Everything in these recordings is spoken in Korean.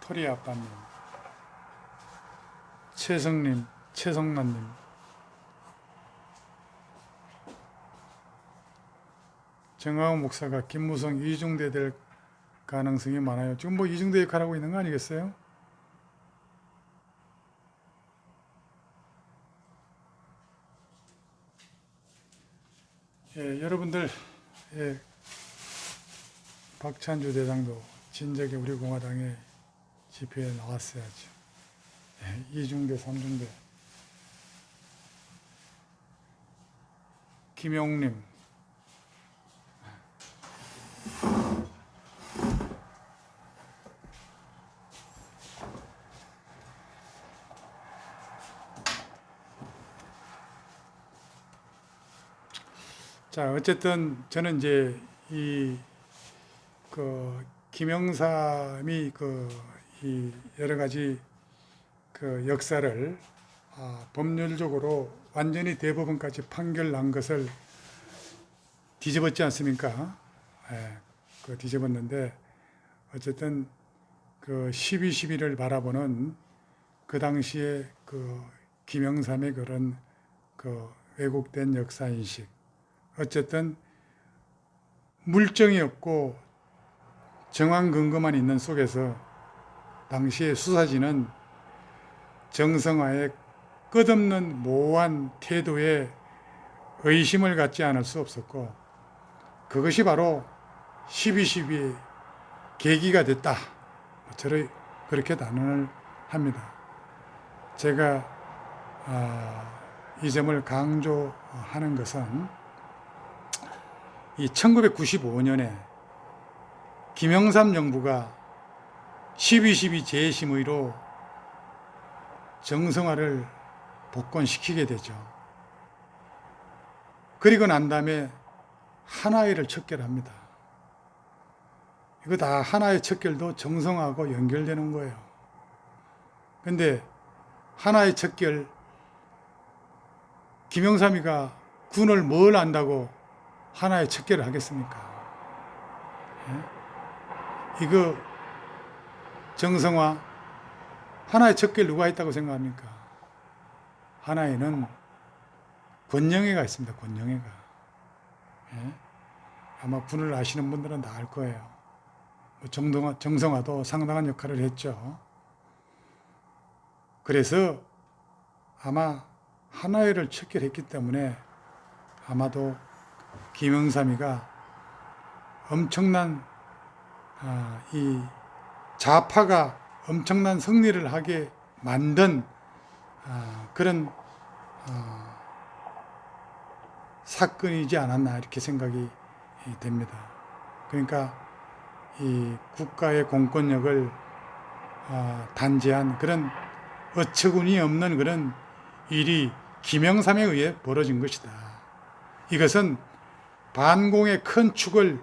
커리 아빠님, 최성님, 최성란님, 정하훈 목사가 김무성 이중대 될 가능성이 많아요. 지금 뭐 이중대 역할하고 있는 거 아니겠어요? 예, 여러분들, 예, 박찬주 대장도 진작에 우리 공화당의 지표에 나왔어야죠. 예, 이중대, 삼중대. 김용님, 자, 어쨌든 저는 이제 김영삼이 이 여러 가지 역사를 법률적으로 완전히 대법원까지 판결 난 것을 뒤집었지 않습니까? 예, 뒤집었는데 어쨌든 12.12를 바라보는 그 당시에 김영삼의 그런 왜곡된 역사인식, 어쨌든 물증이 없고 정황 근거만 있는 속에서 당시의 수사진은 정성화의 끝없는 모호한 태도에 의심을 갖지 않을 수 없었고, 그것이 바로 12.12의 계기가 됐다. 저를 그렇게 단언을 합니다. 제가 이 점을 강조하는 것은 이 1995년에 김영삼 정부가 12.12 재심의로 정성화를 복권시키게 되죠. 그리고 난 다음에 한화회를 척결합니다. 이거 다 한화회 척결도 정성화하고 연결되는 거예요. 근데 한화회 척결, 김영삼이가 군을 뭘 안다고 하나의 척결을 하겠습니까? 예? 이거 정성화, 하나의 척결 누가 했다고 생각합니까? 하나에는 권영애가 있습니다. 권영애가. 예? 아마 군을 아시는 분들은 다 알 거예요. 정성화도 상당한 역할을 했죠. 그래서 아마 하나회를 척결했기 때문에 아마도 김영삼이가 엄청난 이 좌파가 엄청난 승리를 하게 만든 그런 사건이지 않았나 이렇게 생각이 됩니다. 그러니까 이 국가의 공권력을 단죄한 그런 어처구니 없는 그런 일이 김영삼에 의해 벌어진 것이다. 이것은 반공의 큰 축을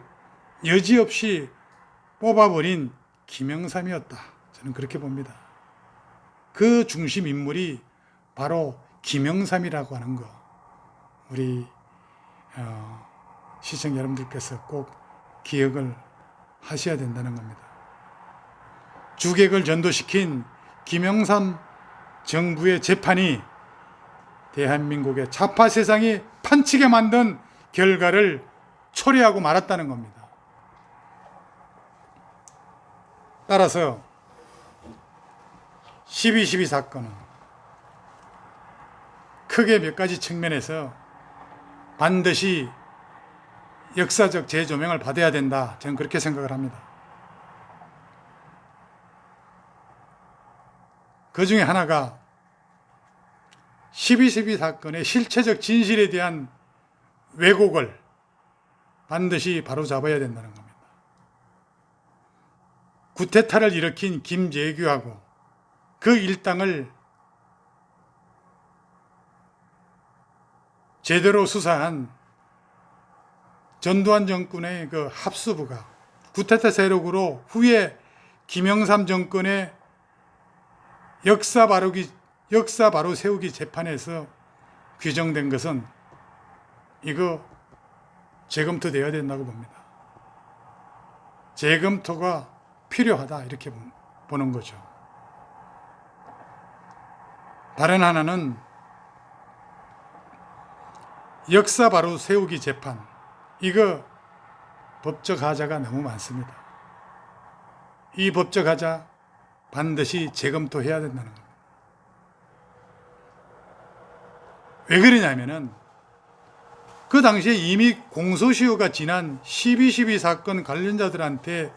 여지없이 뽑아버린 김영삼이었다. 저는 그렇게 봅니다. 그 중심 인물이 바로 김영삼이라고 하는 거, 우리 시청자 여러분들께서 꼭 기억을 하셔야 된다는 겁니다. 주객을 전도시킨 김영삼 정부의 재판이 대한민국의 좌파 세상이 판치게 만든 결과를 초래하고 말았다는 겁니다. 따라서 12.12 사건은 크게 몇 가지 측면에서 반드시 역사적 재조명을 받아야 된다. 저는 그렇게 생각을 합니다. 그 중에 하나가 12.12 사건의 실체적 진실에 대한 왜곡을 반드시 바로잡아야 된다는 겁니다. 구테타를 일으킨 김재규하고 그 일당을 제대로 수사한 전두환 정권의 그 합수부가 구테타 세력으로 후에 김영삼 정권의 역사 바로 세우기 재판에서 규정된 것은 이거 재검토돼야 된다고 봅니다. 재검토가 필요하다 이렇게 보는 거죠. 다른 하나는 역사 바로 세우기 재판. 이거 법적 하자가 너무 많습니다. 이 법적 하자 반드시 재검토해야 된다는 겁니다. 왜 그러냐면은 그 당시에 이미 공소시효가 지난 12.12 사건 관련자들한테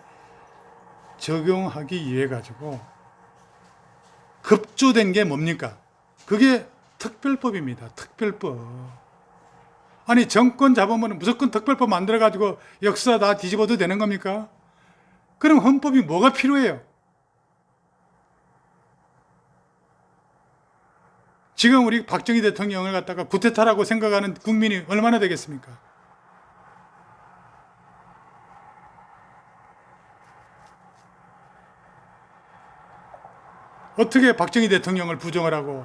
적용하기 위해 가지고 급조된 게 뭡니까? 그게 특별법입니다. 특별법. 아니 정권 잡으면 무조건 특별법 만들어 가지고 역사 다 뒤집어도 되는 겁니까? 그럼 헌법이 뭐가 필요해요? 지금 우리 박정희 대통령을 갖다가 구테타라고 생각하는 국민이 얼마나 되겠습니까? 어떻게 박정희 대통령을 부정을 하고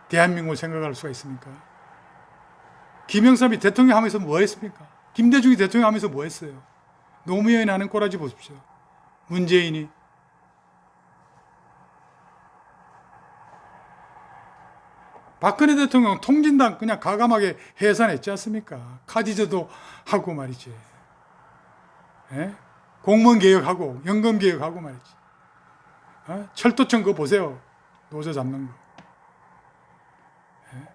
대한민국을 생각할 수가 있습니까? 김영삼이 대통령 하면서 뭐 했습니까? 김대중이 대통령 하면서 뭐 했어요? 노무현이 하는 꼬라지 보십시오. 문재인이. 박근혜 대통령 통진당 그냥 가감하게 해산했지 않습니까? 카디저도 하고 말이지. 예? 공무원 개혁하고 연금 개혁하고 말이지. 철도청 그거 보세요. 노조 잡는 거. 예?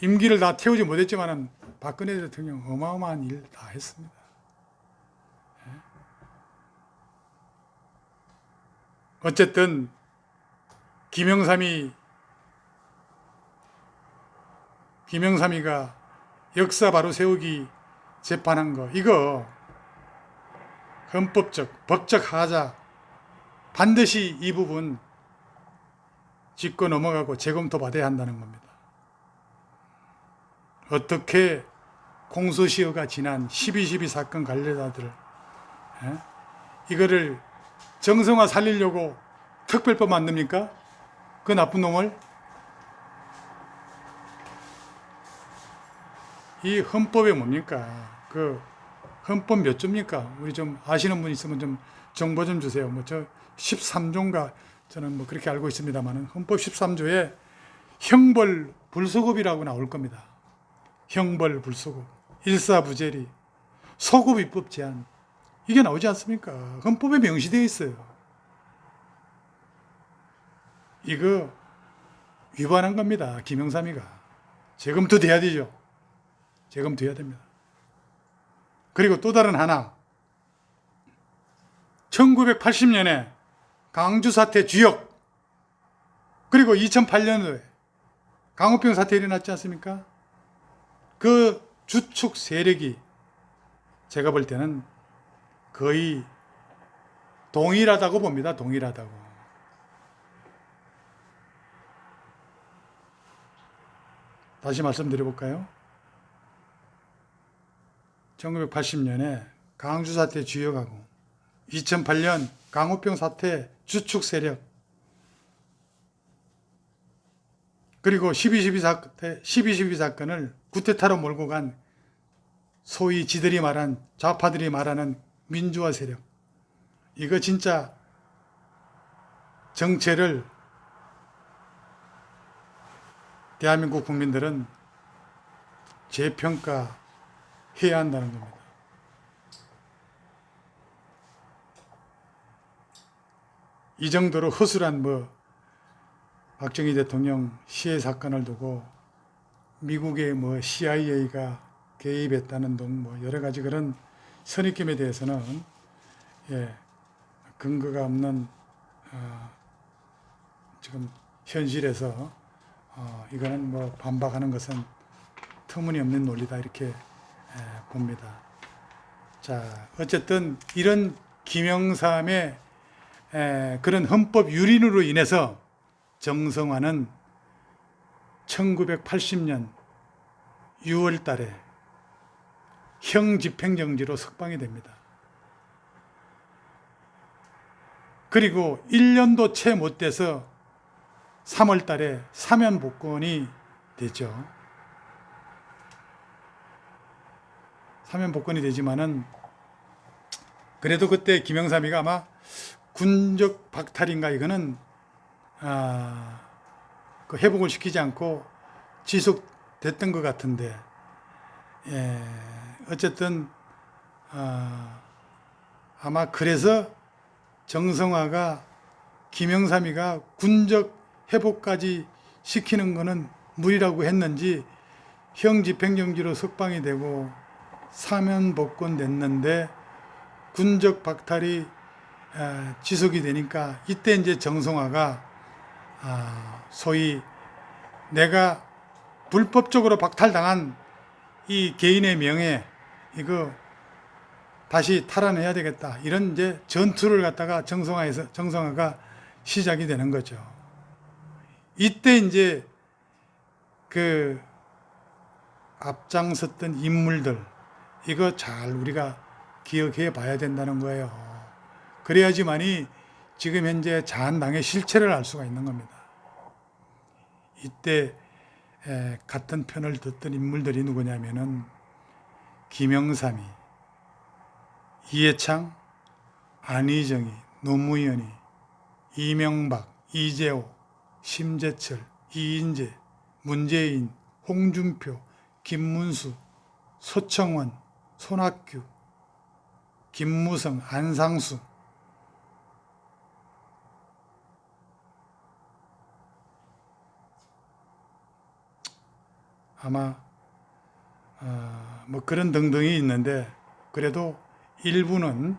임기를 다 태우지 못했지만은 박근혜 대통령 어마어마한 일 다 했습니다. 예? 어쨌든 김영삼이가 역사 바로 세우기 재판한 거 이거 헌법적 법적 하자 반드시 이 부분 짚고 넘어가고 재검토 받아야 한다는 겁니다. 어떻게 공소시효가 지난 12.12 사건 관련자들 이거를 정성화 살리려고 특별법 만듭니까? 그 나쁜 놈을? 이 헌법에 뭡니까? 그 헌법 몇 조입니까? 우리 좀 아시는 분 있으면 좀 정보 좀 주세요. 뭐 저 13조인가 저는 뭐 그렇게 알고 있습니다만은 헌법 13조에 형벌 불소급이라고 나올 겁니다. 형벌 불소급, 일사부재리, 소급 입법 제한 이게 나오지 않습니까? 헌법에 명시되어 있어요. 이거 위반한 겁니다. 김영삼이가. 재검토 돼야 되죠. 재검토해야 됩니다. 그리고 또 다른 하나 1980년에 강주 사태 주역 그리고 2008년도에 강호병 사태 일어났지 않습니까? 그 주축 세력이 제가 볼 때는 거의 동일하다고 봅니다. 동일하다고. 다시 말씀드려볼까요? 1980년에 강주 사태 주역하고 2008년 강호병 사태 주축 세력 그리고 12.12 사건을 구테타로 몰고 간 소위 지들이 말한 좌파들이 말하는 민주화 세력 이거 진짜 정체를 대한민국 국민들은 재평가해야 한다는 겁니다. 이 정도로 허술한 박정희 대통령 시해 사건을 두고 미국의 CIA가 개입했다는 등 여러 가지 그런 선입견에 대해서는 근거가 없는 지금 현실에서 이거는 반박하는 것은 터무니없는 논리다 이렇게 봅니다. 자, 어쨌든 이런 김영삼의 그런 헌법 유린으로 인해서 정성화는 1980년 6월 달에 형집행정지로 석방이 됩니다. 그리고 1년도 채 못 돼서 3월 달에 사면 복권이 되죠. 사면 복권이 되지만은 그래도 그때 김영삼이가 아마 군적 박탈인가 이거는 그 회복을 시키지 않고 지속됐던 것 같은데, 어쨌든 아마 그래서 정성화가 김영삼이가 군적 회복까지 시키는 것은 무리라고 했는지 형 집행정지로 석방이 되고 사면 복권 냈는데 군적 박탈이 지속이 되니까 이때 이제 정성화가 소위 내가 불법적으로 박탈당한 이 개인의 명예 이거 다시 탈환해야 되겠다, 이런 이제 전투를 갖다가 정성화가 시작이 되는 거죠. 이때 이제 그 앞장섰던 인물들 이거 잘 우리가 기억해 봐야 된다는 거예요. 그래야지만이 지금 현재 자한당의 실체를 알 수가 있는 겁니다. 이때 같은 편을 듣던 인물들이 누구냐면은 김영삼이, 이해창, 안희정이, 노무현이, 이명박, 이재호, 심재철, 이인재, 문재인, 홍준표, 김문수, 소청원, 손학규, 김무성, 안상수, 아마 뭐 그런 등등이 있는데 그래도 일부는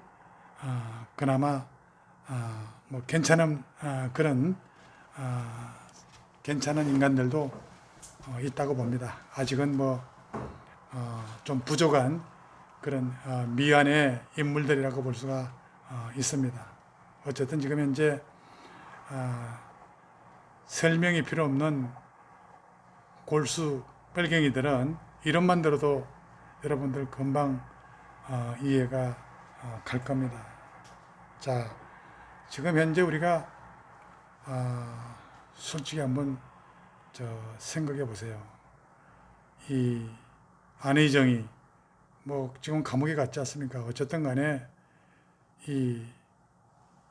그나마 뭐 괜찮은 그런 괜찮은 인간들도 있다고 봅니다. 아직은 뭐 좀 부족한 그런 미완의 인물들이라고 볼 수가 있습니다. 어쨌든 지금 현재 설명이 필요 없는 골수 빨갱이들은 이름만 들어도 여러분들 금방 이해가 갈 겁니다. 자, 지금 현재 우리가 솔직히 한번 생각해 보세요. 이 안희정이 뭐 지금 감옥에 갔지 않습니까? 어쨌든 간에 이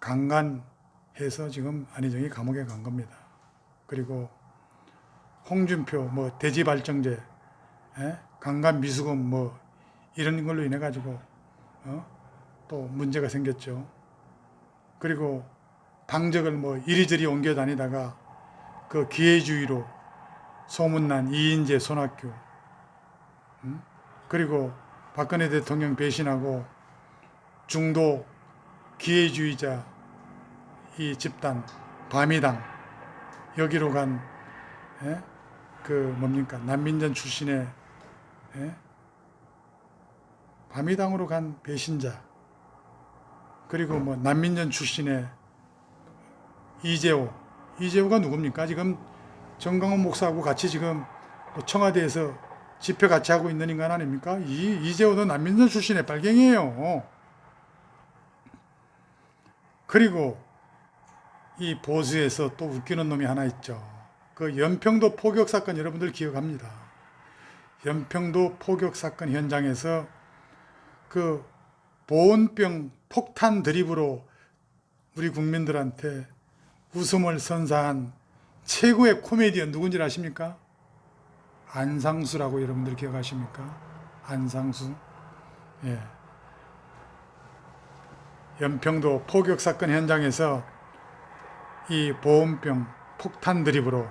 강간해서 지금 안희정이 감옥에 간 겁니다. 그리고 홍준표 뭐 대지발정제, 강간 미수금 뭐 이런 걸로 인해 가지고 또 문제가 생겼죠. 그리고 당적을 뭐 이리저리 옮겨 다니다가 그 기회주의로 소문난 이인재, 손학규, 그리고 박근혜 대통령 배신하고 중도 기회주의자 이 집단 바미당 여기로 간 그 뭡니까 난민전 출신의 바미당으로 간 배신자, 그리고 뭐 난민전 출신의 이재호가 누굽니까? 지금 정강원 목사하고 같이 지금 청와대에서 집회 같이 하고 있는 인간 아닙니까? 이재호도 난민전 출신의 빨갱이에요. 그리고 이 보수에서 또 웃기는 놈이 하나 있죠. 그 연평도 포격 사건 여러분들 기억합니다. 연평도 포격 사건 현장에서 그 보온병 폭탄 드립으로 우리 국민들한테 웃음을 선사한 최고의 코미디언 누군지 아십니까? 안상수라고 여러분들 기억하십니까? 안상수. 예. 연평도 포격 사건 현장에서 이 보온병 폭탄 드립으로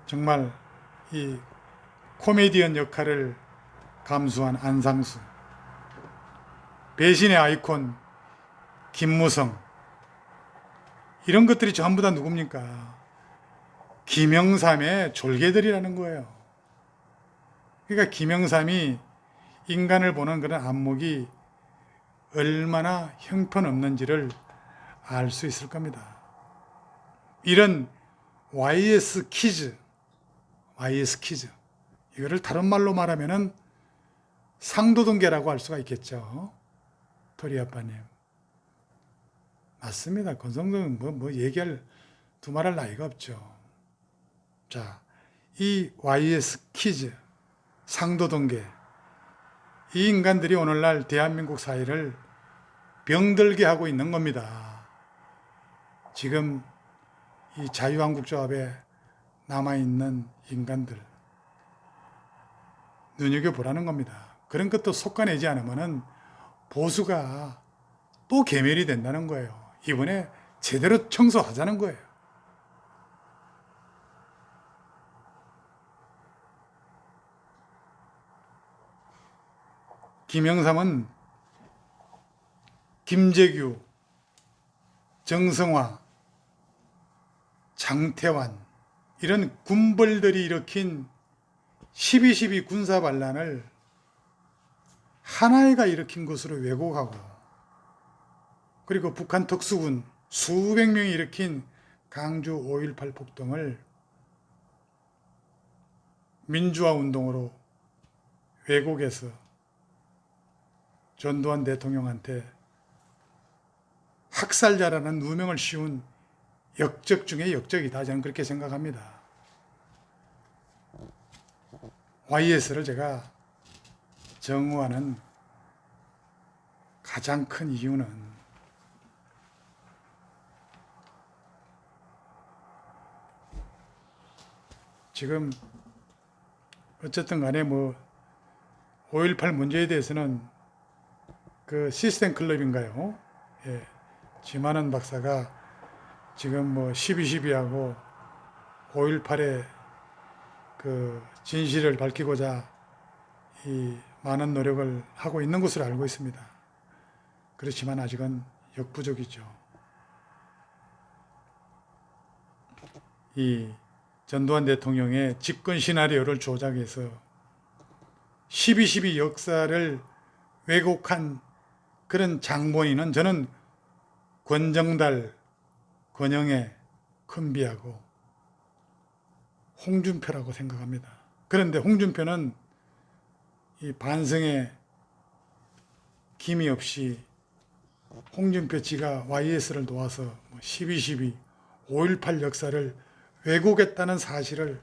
정말 이 코미디언 역할을 감수한 안상수, 배신의 아이콘 김무성, 이런 것들이 전부 다 누굽니까? 김영삼의 졸개들이라는 거예요. 그러니까 김영삼이 인간을 보는 그런 안목이 얼마나 형편없는지를 알 수 있을 겁니다. 이런 YS 키즈, 이거를 다른 말로 말하면은 상도동계라고 할 수가 있겠죠. 토리 아빠님. 맞습니다. 권성동은 뭐 얘기할 두말할 나이가 없죠. 자, 이 YS 키즈, 상도동계, 이 인간들이 오늘날 대한민국 사회를 병들게 하고 있는 겁니다. 지금 이 자유한국조합에 남아있는 인간들 눈여겨보라는 겁니다. 그런 것도 속아내지 않으면 보수가 또 괴멸이 된다는 거예요. 이번에 제대로 청소하자는 거예요. 김영삼은 김재규, 정성화, 장태환 이런 군벌들이 일으킨 12.12 군사반란을 하나회가 일으킨 것으로 왜곡하고, 그리고 북한 특수군 수백 명이 일으킨 강주 5.18 폭동을 민주화 운동으로 왜곡해서 전두환 대통령한테 학살자라는 누명을 씌운 역적 중에 역적이다. 저는 그렇게 생각합니다. YS를 제가 정의하는 가장 큰 이유는 지금 어쨌든 간에 5.18 문제에 대해서는 그 시스템 클럽인가요? 예. 지만원 박사가 지금 12.12하고 5.18의 그 진실을 밝히고자 이 많은 노력을 하고 있는 것으로 알고 있습니다. 그렇지만 아직은 역부족이죠. 이 전두환 대통령의 집권 시나리오를 조작해서 12.12 역사를 왜곡한 그런 장본인은 저는 권정달, 권영애, 큰비하고 홍준표라고 생각합니다. 그런데 홍준표는 이 반성에 기미 없이 홍준표 지가 YS를 도와서 12.12, 5.18 역사를 왜곡했다는 사실을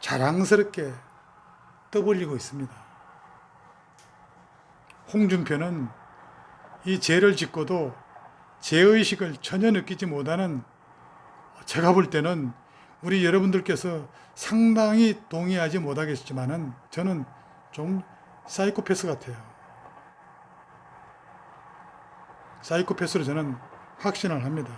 자랑스럽게 떠벌리고 있습니다. 홍준표는 이 죄를 짓고도 죄의식을 전혀 느끼지 못하는, 제가 볼 때는 우리 여러분들께서 상당히 동의하지 못하겠지만은 저는 좀 사이코패스 같아요. 사이코패스로 저는 확신을 합니다.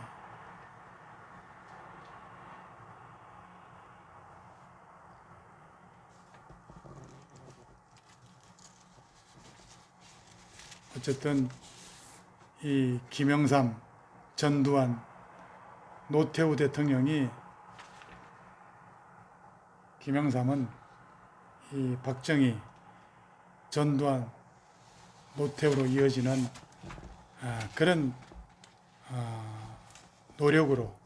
어쨌든 이 김영삼, 전두환, 노태우 대통령이, 김영삼은 이 박정희, 전두환, 노태우로 이어지는 그런 노력으로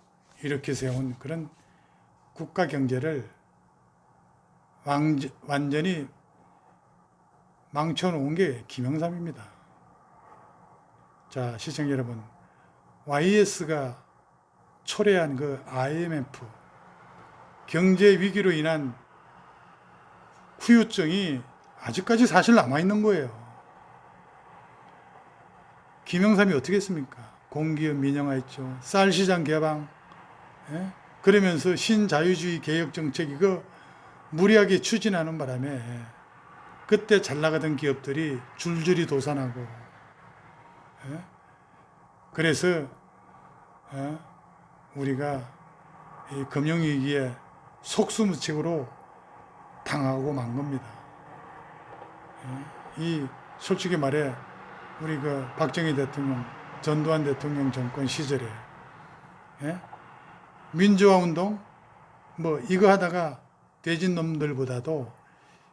이렇게 세운 그런 국가 경제를 완전히 망쳐놓은 게 김영삼입니다. 자, 시청자 여러분, YS가 초래한 그 IMF 경제 위기로 인한 후유증이 아직까지 사실 남아있는 거예요. 김영삼이 어떻게 했습니까? 공기업 민영화했죠. 쌀시장 개방, 예? 그러면서 신자유주의 개혁정책 이거 무리하게 추진하는 바람에 그때 잘 나가던 기업들이 줄줄이 도산하고, 예? 그래서 우리가 이 금융위기에 속수무책으로 당하고 만 겁니다. 이 솔직히 말해 우리 그 박정희 대통령, 전두환 대통령 정권 시절에 민주화 운동 이거 하다가 돼진 놈들보다도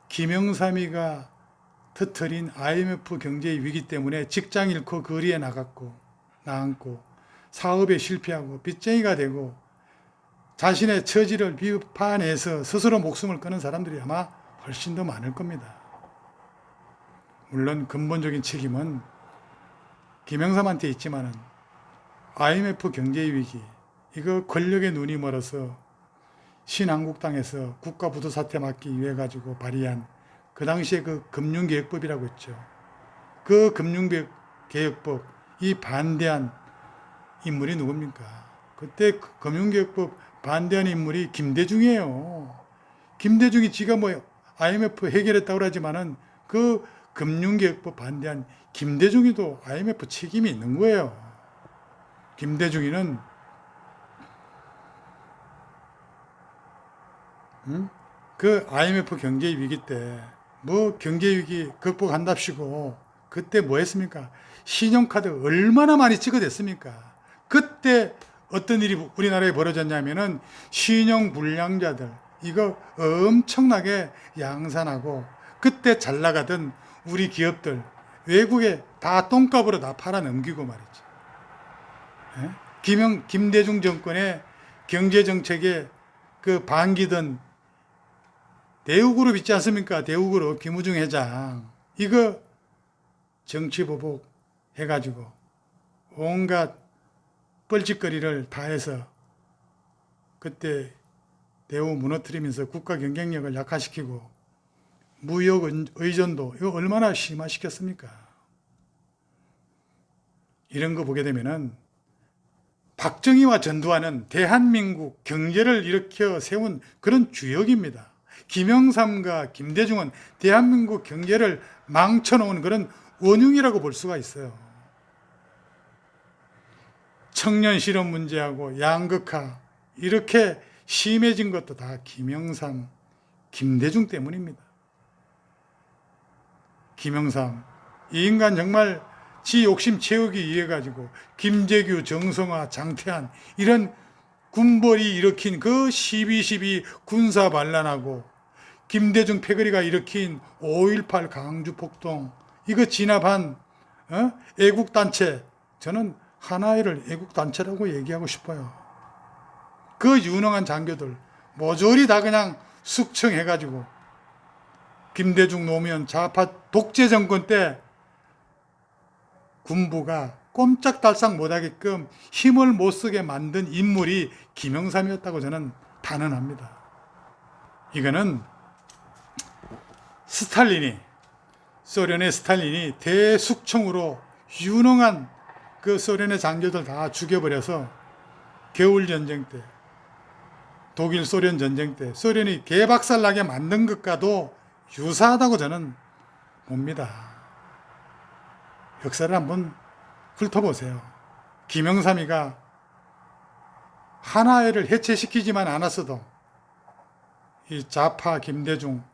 김영삼이가 터뜨린 IMF 경제 위기 때문에 직장 잃고 거리에 나갔고 사업에 실패하고 빚쟁이가 되고 자신의 처지를 비판해서 스스로 목숨을 끊은 사람들이 아마 훨씬 더 많을 겁니다. 물론 근본적인 책임은 김영삼한테 있지만은 IMF 경제 위기 이거 권력의 눈이 멀어서 신한국당에서 국가부도 사태 막기 위해 가지고 발의한 그 당시에 그 금융개혁법이라고 했죠. 그 금융개혁 금융개혁법 이 반대한 인물이 누굽니까? 그때 금융개혁법 반대한 인물이 김대중이에요. 김대중이 지가 뭐 IMF 해결했다고 하지만은 그 금융개혁법 반대한 김대중이도 IMF 책임이 있는 거예요. 김대중이는 그 IMF 경제 위기 때 뭐 경제 위기 극복한답시고 그때 뭐 했습니까? 신용카드 얼마나 많이 찍어댔습니까? 그때 어떤 일이 우리나라에 벌어졌냐면은 신용불량자들 이거 엄청나게 양산하고 그때 잘 나가던 우리 기업들 외국에 다 똥값으로 다 팔아 넘기고 말이죠. 김대중 정권의 경제정책에 그 반기던 대우그룹 있지 않습니까? 대우그룹 김우중 회장 이거 정치보복 해가지고 온갖 뻘짓거리를 다 해서 그때 대우 무너뜨리면서 국가 경쟁력을 약화시키고 무역 의존도 이거 얼마나 심화시켰습니까? 이런 거 보게 되면은 박정희와 전두환은 대한민국 경제를 일으켜 세운 그런 주역입니다. 김영삼과 김대중은 대한민국 경제를 망쳐놓은 그런 원흉이라고 볼 수가 있어요. 청년 실업 문제하고 양극화 이렇게 심해진 것도 다 김영삼, 김대중 때문입니다. 김영삼, 이 인간 정말 지 욕심 채우기 위해 가지고 김재규, 정성화, 장태환 이런 군벌이 일으킨 그 12.12 군사 반란하고 김대중 패거리가 일으킨 5.18 강주 폭동 이거 진압한 애국단체 저는 하나회를 애국단체라고 얘기하고 싶어요. 그 유능한 장교들 모조리 다 그냥 숙청해가지고 김대중 노무현 좌파 독재 정권 때 군부가 꼼짝달싹 못하게끔 힘을 못 쓰게 만든 인물이 김영삼이었다고 저는 단언합니다. 이거는 소련의 스탈린이 대숙청으로 유능한 그 소련의 장교들 다 죽여버려서 겨울전쟁 때 독일 소련 전쟁 때 소련이 개박살나게 만든 것과도 유사하다고 저는 봅니다. 역사를 한번 훑어보세요. 김영삼이가 하나회를 해체시키지만 않았어도 이 좌파 김대중,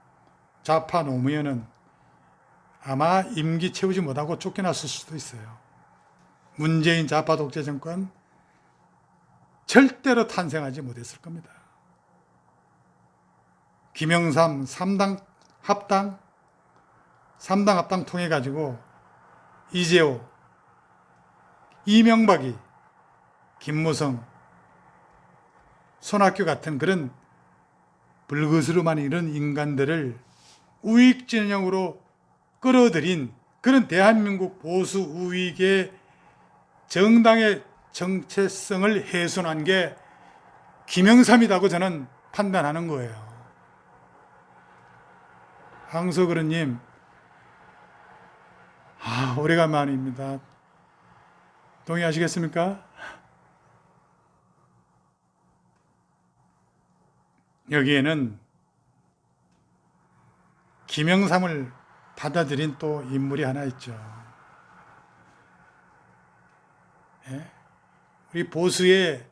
좌파 노무현은 아마 임기 채우지 못하고 쫓겨났을 수도 있어요. 문재인 좌파 독재 정권 절대로 탄생하지 못했을 겁니다. 김영삼 3당 합당 통해 가지고 이재호, 이명박이, 김무성, 손학규 같은 그런 불거스름한 이런 인간들을 우익 진영으로 끌어들인 그런 대한민국 보수 우익의 정당의 정체성을 훼손한 게 김영삼이라고 저는 판단하는 거예요. 황석어른님, 오래간만입니다. 동의하시겠습니까? 여기에는 김영삼을 받아들인 또 인물이 하나 있죠. 우리 보수의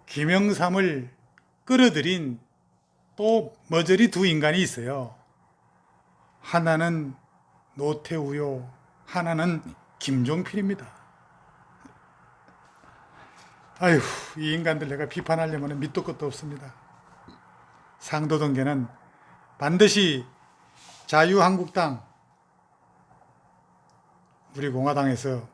김영삼을 끌어들인 또 머저리 두 인간이 있어요. 하나는 노태우요, 하나는 김종필입니다. 아휴, 이 인간들 내가 비판하려면 밑도 끝도 없습니다. 상도동계는 반드시 자유한국당, 우리 공화당에서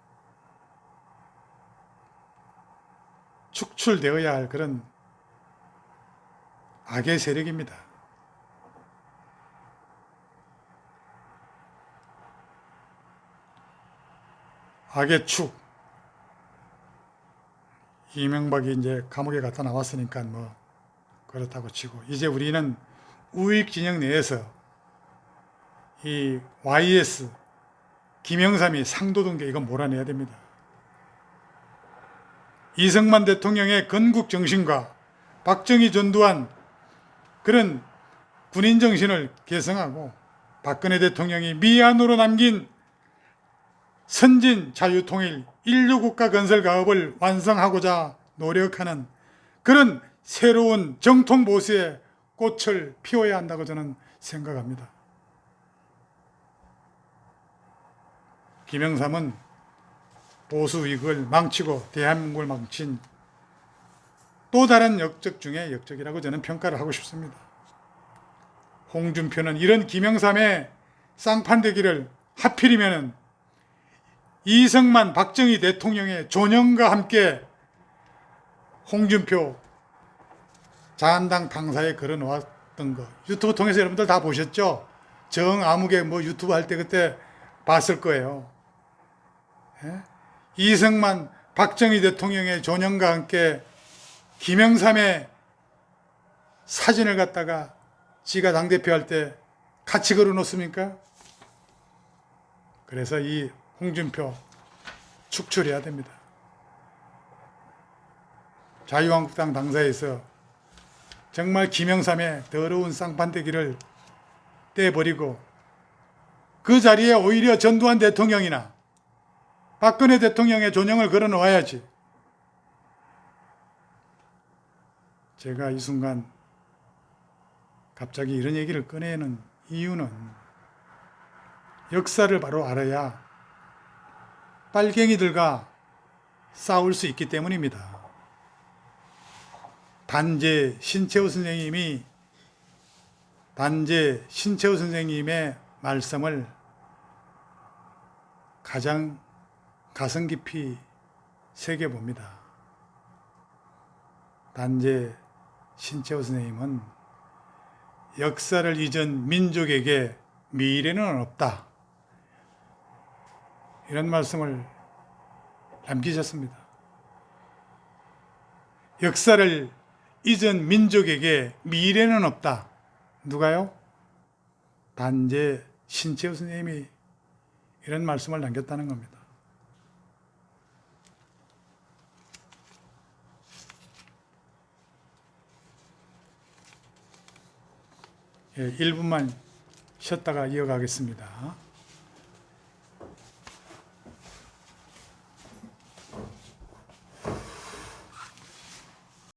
축출되어야 할 그런 악의 세력입니다. 악의 축. 이명박이 이제 감옥에 갔다 나왔으니까 뭐 그렇다고 치고, 이제 우리는 우익 진영 내에서 이 YS, 김영삼이 상도동계 이거 몰아내야 됩니다. 이승만 대통령의 건국 정신과 박정희 전두환 그런 군인 정신을 계승하고 박근혜 대통령이 미안으로 남긴 선진 자유통일 인류국가 건설 가업을 완성하고자 노력하는 그런 새로운 정통보수의 꽃을 피워야 한다고 저는 생각합니다. 김영삼은 보수 이익을 망치고 대한민국을 망친 또 다른 역적 중에 역적이라고 저는 평가를 하고 싶습니다. 홍준표는 이런 김영삼의 쌍판대기를 하필이면 이승만 박정희 대통령의 존영과 함께 홍준표 자한당 당사에 걸어놓았던 거 유튜브 통해서 여러분들 다 보셨죠? 정아무개 뭐 유튜브 할 때 그때 봤을 거예요. 예? 이승만 박정희 대통령의 존영과 함께 김영삼의 사진을 갖다가 지가 당대표 할 때 같이 걸어놓습니까? 그래서 이 홍준표 축출해야 됩니다. 자유한국당 당사에서 정말 김영삼의 더러운 쌍판대기를 떼버리고 그 자리에 오히려 전두환 대통령이나 박근혜 대통령의 존영을 걸어 놓아야지. 제가 이 순간 갑자기 이런 얘기를 꺼내는 이유는 역사를 바로 알아야 빨갱이들과 싸울 수 있기 때문입니다. 단재 신채호 선생님의 말씀을 가장 가슴 깊이 새겨봅니다. 단재 신채호 선생님은 역사를 잊은 민족에게 미래는 없다. 이런 말씀을 남기셨습니다. 역사를 잊은 민족에게 미래는 없다. 누가요? 단재 신채호 선생님이 이런 말씀을 남겼다는 겁니다. 예, 1분만 쉬었다가 이어가겠습니다.